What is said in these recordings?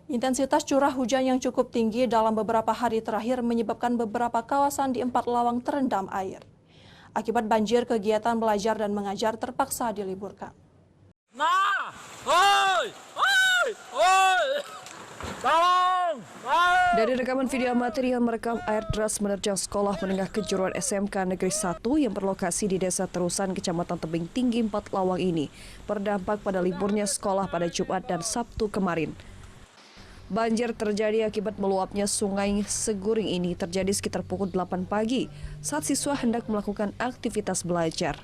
Intensitas curah hujan yang cukup tinggi dalam beberapa hari terakhir menyebabkan beberapa kawasan di 4 Lawang terendam air. Akibat banjir, kegiatan belajar dan mengajar terpaksa diliburkan. Nah, oi, oi, oi, tolong, Dari rekaman video amatir yang merekam air deras menerjang sekolah menengah kejuruan SMK Negeri 1 yang berlokasi di Desa Terusan, Kecamatan Tebing Tinggi, 4 Lawang ini berdampak pada liburnya sekolah pada Jumat dan Sabtu kemarin. Banjir terjadi akibat meluapnya sungai Seguring ini terjadi sekitar pukul 8 pagi saat siswa hendak melakukan aktivitas belajar.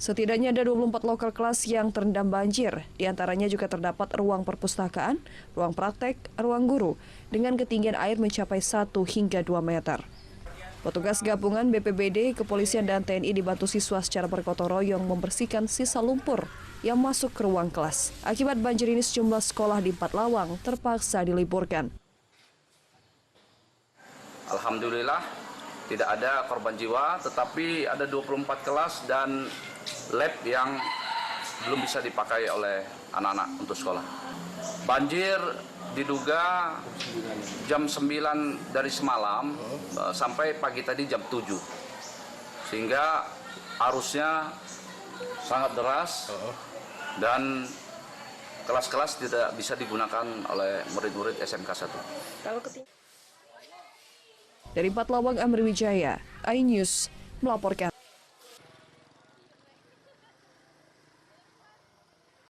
Setidaknya ada 24 lokal kelas yang terendam banjir, diantaranya juga terdapat ruang perpustakaan, ruang praktek, ruang guru, dengan ketinggian air mencapai 1 hingga 2 meter. Petugas gabungan BPBD, kepolisian dan TNI dibantu siswa secara bergotong royong membersihkan sisa lumpur yang masuk ke ruang kelas. Akibat banjir ini sejumlah sekolah di 4 Lawang terpaksa diliburkan. Alhamdulillah tidak ada korban jiwa, tetapi ada 24 kelas dan lab yang belum bisa dipakai oleh anak-anak untuk sekolah. Banjir diduga jam 9 dari semalam sampai pagi tadi jam 7. Sehingga arusnya sangat deras dan kelas-kelas tidak bisa digunakan oleh murid-murid SMK 1. Dari 4 Lawang, Amri Wijaya, iNews melaporkan.